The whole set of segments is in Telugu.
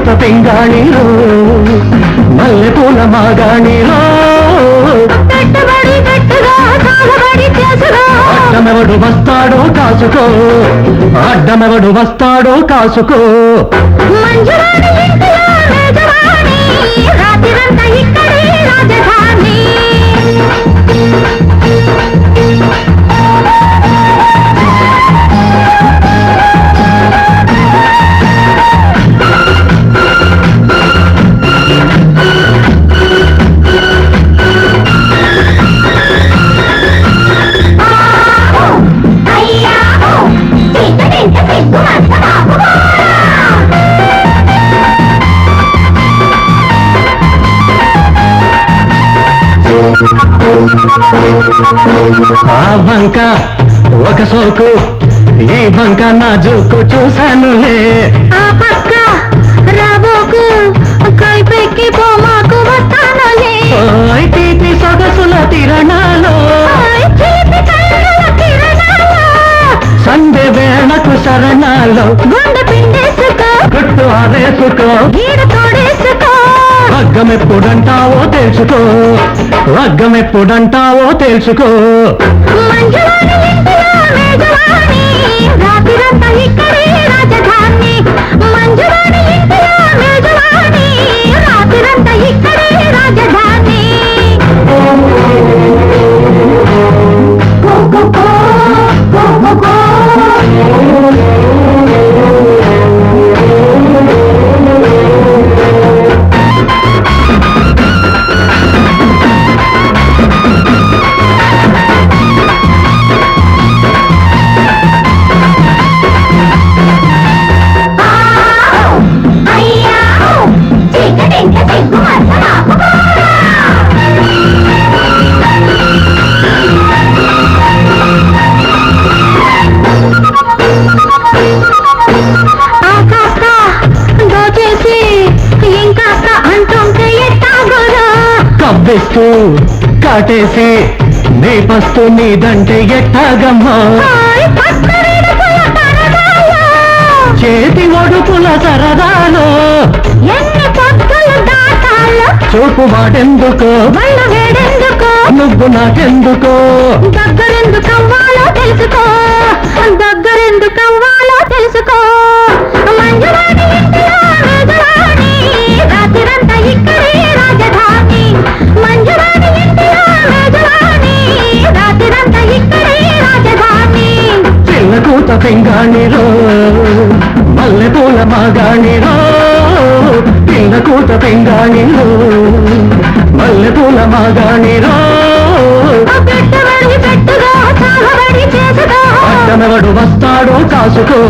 పూత పింగాణిలో మల్లెపూల మాగాణిలో అడ్డమెవడు వస్తాడో కాసుకో అడ్డమెవడు వస్తాడో కాసుకో ఆ బంక ఒక సోకు ఈ బంక నా జోకు చూశానులే ఆ పక్క రాబోకు కైపెక్కి పోమాకు వస్తానులే తీపి సొగసుల తిరణాలో సండే వేళకు శరణాలో గుండె పిండేసుకో గుట్టు ఆరేసుకో గీడ తోడేసుకో వగ్గమెప్పుడంటావో తెలుసుకో వగ్గమెప్పుడంటావో తెలుసుకో మంజువాణి ఇంటిలో మేజవాణి రాత్రిరంతా ఇక్కడే రాజధాని మంజువాణి ఇంటిలో మేజవాణి రాత్రిరంతా ఇక్కడే రాజధాని కవ్విస్తూ కాటేసి నీ పస్తు నీదంటే ఎట్టాగమ్మా చేతి ఒడుపుల సరదాలో ఎన్ని పక్కలు దాటాలో చూపు మాటెందుకో వల్ల వేడెందుకో నువ్వు నాకెందుకో దగ్గరెందుకవ్వాలో తెలుసుకో దగ్గరెందుకవ్వాలో తెలుసుకో మంజువాణి ఇంటిలో మేజవాణి రాత్రిరంతా ఇక్కడే రాజధాని మంజువాణి ఇంటిలో మేజవాణి రాత్రిరంతా ఇక్కడే రాజధాని చిల్లకూత పింగాణిలో మల్లెపూల మాగాణిలో పిల్లకూత పింగాణిలో మల్లెపూల మాగాణిలో పెట్టుబడి పెట్టుగా చాలబడి చేసుకో అడ్డమెవడు వస్తాడో కాసుకో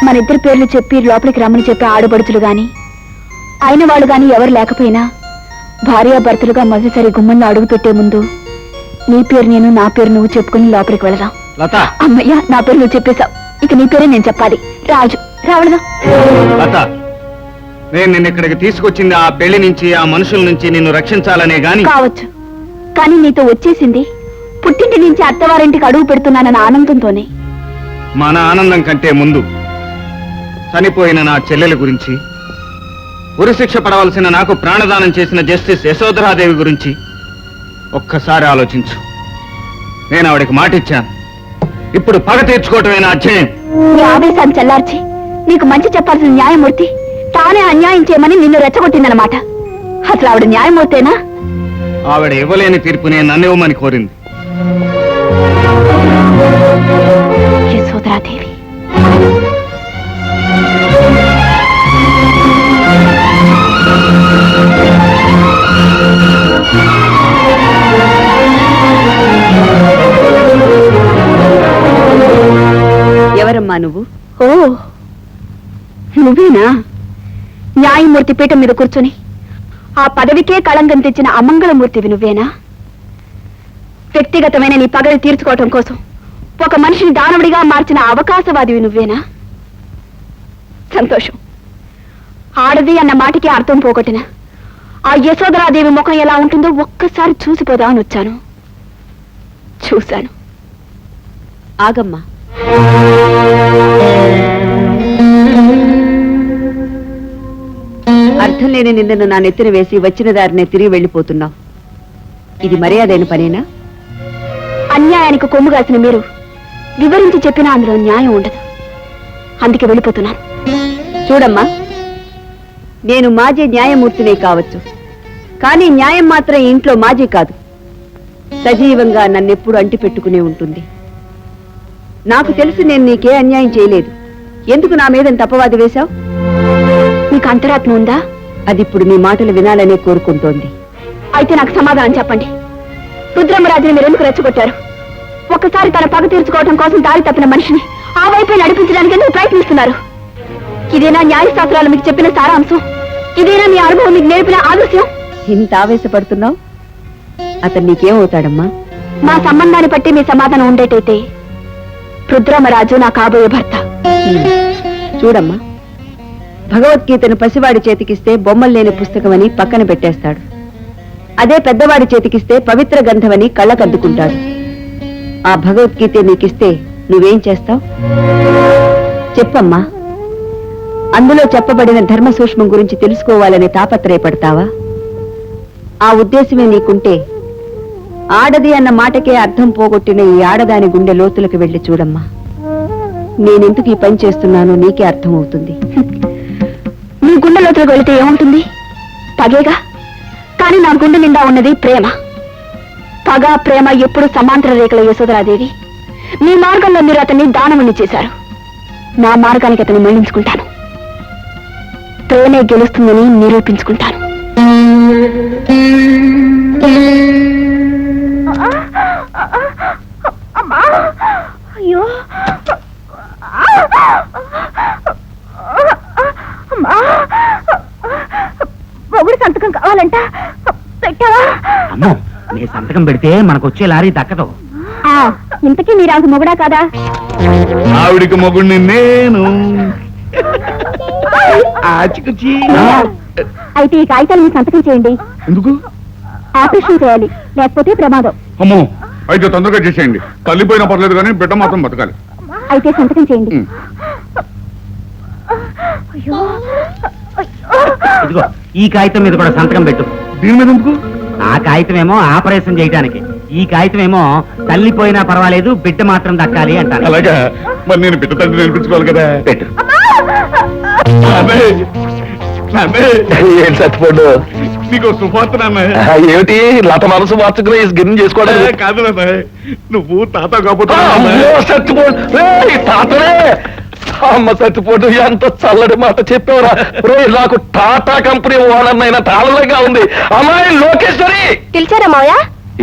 మన ఇద్దరు పేర్లు చెప్పి లోపలికి రమ్మని చెప్పి ఆడబడుచులు గాని అయిన వాళ్ళు గాని ఎవరు లేకపోయినా భార్యాభర్తలుగా మొదటిసారి గుమ్మంలో అడుగు పెట్టే ముందు నీ పేరు నేను నా పేరు నువ్వు చెప్పుకుని లోపలికి వెళదాం. లత అమ్మయ్యా, నా పేరు నువ్వు చెప్పేశావు, ఇక నీ పేరే నేను చెప్పాలి. రాజు రావడదా? లత, నేను నిన్ను ఇక్కడికి తీసుకొచ్చింది ఆ పెళ్లి నుంచి, ఆ మనుషుల నుంచి నిన్ను రక్షించాలనే గాని. కావచ్చు, కానీ నీతో వచ్చేసింది పుట్టింటి నుంచి అత్తవారింటికి అడుగు పెడుతున్నానన్న ఆనందంతోనే. మన ఆనందం కంటే ముందు చనిపోయిన నా చెల్లెల గురించి, ఉరిశిక్ష పడవలసిన నాకు ప్రాణదానం చేసిన జస్టిస్ యశోధరాదేవి గురించి ఒక్కసారి ఆలోచించు. నేను ఆవిడకి మాటిచ్చాను, ఇప్పుడు పగ తీర్చుకోవటమే నా అధ్యయనం. నీ ఆవేశాన్ని చల్లార్చి నీకు మంచి చెప్పాల్సిన న్యాయమూర్తి తానే అన్యాయం చేయమని నిన్ను రెచ్చగొట్టిందనమాట. అసలు ఆవిడ న్యాయమూర్తేనా? ఆవిడ ఇవ్వలేని తీర్పునే నన్ను ఇవ్వమని కోరింది. యశోధరాదేవి ఎవరమ్మా నువ్వు? ఓ, నువ్వేనా? న్యాయమూర్తి పీఠం మీద కూర్చొని ఆ పదవికే కళంకం తెచ్చిన అమంగళమూర్తివి నువ్వేనా? వ్యక్తిగతమైన నీ పగలు తీర్చుకోవటం కోసం ఒక మనిషిని దానవుడిగా మార్చిన అవకాశవాదివి నువ్వేనా? సంతోషం. ఆడది అన్న మాటకి అర్థం పోగొట్టిన ఆ యశోధరాదేవి ముఖం ఎలా ఉంటుందో ఒక్కసారి చూసిపోదామని వచ్చాను. చూశాను. ఆగమ్మా. అర్థం లేని నిందను నా నెత్తిన వేసి వచ్చిన దారినే తిరిగి వెళ్ళిపోతున్నావు. ఇది మర్యాదైన పనేనా? అన్యాయానికి కొమ్ము కాసిన మీరు వివరించి చెప్పినా అందులో న్యాయం ఉండదు. అందుకే వెళ్ళిపోతున్నాను. చూడమ్మా, నేను మాజీ న్యాయమూర్తినే కావచ్చు, కానీ న్యాయం మాత్రం ఇంట్లో మాజీ కాదు. సజీవంగా నన్నెప్పుడు అంటి పెట్టుకునే ఉంటుంది. నాకు తెలిసి నేను నీకే అన్యాయం చేయలేదు. ఎందుకు నా మీద తప్పవాది వేశావు? మీకు అంతరాత్మ ఉందా? అది ఇప్పుడు నీ మాటలు వినాలనే కోరుకుంటోంది. అయితే నాకు సమాధానం చెప్పండి. రుద్రమ్మరాజుని మీరు ఎందుకు రెచ్చగొట్టారు? ఒక్కసారి తన పగ తీర్చుకోవడం కోసం దారి తప్పిన మనిషిని ఆ వైపే నడిపించడానికి ఎందుకు ప్రయత్నిస్తున్నారు? ఇదేనా న్యాయశాస్త్రాలు మీకు చెప్పిన సారాంశం? ఇదేనా మీ అనుభవం మీకు నేర్పిన ఆదర్శం? ఇంత ఆవేశపడుతున్నావు? అతను నీకేమవుతాడమ్మా? మా సంబంధాన్ని బట్టి మీ సమాధానం ఉండేటైతే రుద్రమ్మరాజు నా కాబోయే భర్త. చూడమ్మా, భగవద్గీతను పసివాడి చేతికిస్తే బొమ్మలు లేని పుస్తకమని పక్కన పెట్టేస్తాడు. అదే పెద్దవాడి చేతికిస్తే పవిత్ర గంధమని కళ్ళకద్దుకుంటాడు. ఆ భగవద్గీత నీకిస్తే నువ్వేం చేస్తావు? చెప్పమ్మా. అందులో చెప్పబడిన ధర్మ సూక్ష్మం గురించి తెలుసుకోవాలని తాపత్రయపడతావా? ఆ ఉద్దేశమే నీకుంటే ఆడది అన్న మాటకే అర్థం పోగొట్టిన ఈ ఆడదాని గుండె లోతులకు వెళ్లి చూడమ్మా. నేనెందుకు ఈ పని చేస్తున్నానో నీకే అర్థమవుతుంది. మీ గుండె లోతులకు వెళితే ఏముంటుంది? పగేగా. కానీ నా గుండె నిండా ఉన్నది ప్రేమ. పగ ప్రేమ ఎప్పుడు సమాంతర రేఖల యశోధరాదేవి. మీ మార్గంలో మీరు అతన్ని దానముని చేశారు. నా మార్గానికి అతన్ని మళ్లించుకుంటాను. ప్రేమే గెలుస్తుందని నిరూపించుకుంటాను. అయ్యో, మొగుడు సంతకం కావాలంట. పెట్టావా? అమ్మో, నీ సంతకం పెడితే మనకు వచ్చే లారీ దక్కదు. ఇంతకీ మీరు ఆమెకు మొగుడా కాదా? ఆవిడికి మొగుడిని నేను. అయితే ఈ కాగితాలు మీరు సంతకం చేయండి. ఎందుకు? ఆపరేషన్ చేయాలి, లేకపోతే ప్రమాదం. అమ్మో, అయితే తొందరగా చేసేయండి. తల్లిపోయినా పర్లేదు కానీ బిడ్డ మాత్రం బతకాలి. అయితే సంతకం చేయండి. ఇదిగో ఈ కాగితం మీద కూడా సంతకం పెట్టు. దీని మీద ఎందుకు? ఆ కాగితం ఏమో ఆపరేషన్ చేయడానికి, ఈ కాగితం ఏమో తల్లిపోయినా పర్వాలేదు బిడ్డ మాత్రం దక్కాలి అంటాను. అలాగా? మరి నేను బిడ్డ తండ్రి నేర్పించుకోవాలి కదా. పెట్టు. ఏం చచ్చిపోడు? నీకు శుభార్త నాన్న. ఏమిటి లత మనసు మార్చుకుని గిన్నె చేసుకోవడం? కాదు నాన్న, నువ్వు తాత కాకపోతే చచ్చిపోడు తాతనే. అమ్మ చచ్చిపోడు, ఎంత చల్లడి మాట చెప్పావురా. నాకు టాటా కంపెనీ ఓనర్ అయిన తాళలంగా ఉంది. అమ్మాయి లోకేశ్వరి. పిలిచారా మావయ్య?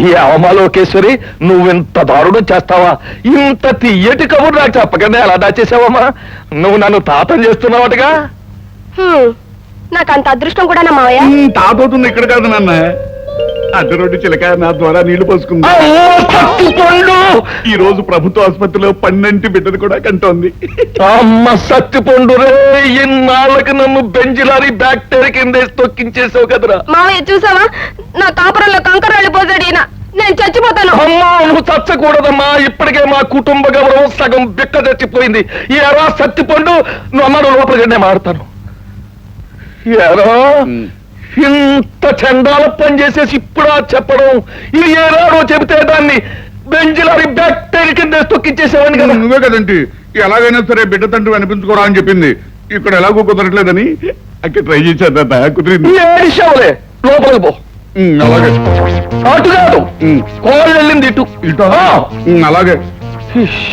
ఈ అవమా లోకేశ్వరి, నువ్వింత దారుణం చేస్తావా? ఇంత తీయటి కబురు నాకు చెప్పకనే ఎలా దాచేసావమ్మా? నువ్వు నన్ను తాతం చేస్తున్నావటగా. నాకు అంత అదృష్టం కూడా మావయ్య. తాత అవుతుంది ఇక్కడ కాదు నాన్న. అడ్డ రోడ్డు చిలక నా ద్వారా నీళ్లు పోసుకుంది. ఈ రోజు ప్రభుత్వ ఆసుపత్రిలో 12 బిడ్డలు కూడా కంటోంది. అమ్మ సత్తిపండు రే, ఇన్నాళ్ళకి నన్ను బెంజిలారి బ్యాక్టీరియా కింద తొక్కించేసావు కదరా. మావయ్య చూసావా, నా కాపురంలో కంకర వెళ్ళిపోతాడు ఈయన. నేను చచ్చిపోతాను. అమ్మా, నువ్వు చచ్చకూడదమ్మా. ఇప్పటికే మా కుటుంబ గౌరవం సగం బిక్క చచ్చిపోయింది. ఎరా సత్తిపండు, నువ్వు అమ్మ లోపలికి నేను మారుతాను. ఎరా ఇంత చండాల పని చేసేసి ఇప్పుడా చెప్పడం? ఇది ఏరాడో చెబితే దాన్ని బెంజిలారి బ్యాక్టీరియా కింద తొక్కించేసావని కదా. నువ్వే కదండి ఎలాగైనా సరే బిడ్డ తండ్రి అనిపించుకోరా అని చెప్పింది. ఇక్కడ ఎలాగో కుదరట్లేదని అక్కడ ట్రై చేశాను. కుదిరింది. ఏడిశావులే, లోపలికి పో. అలాగే. అటు కాదు, కోళ్ళు వెళ్ళింది ఇటు. అలాగే.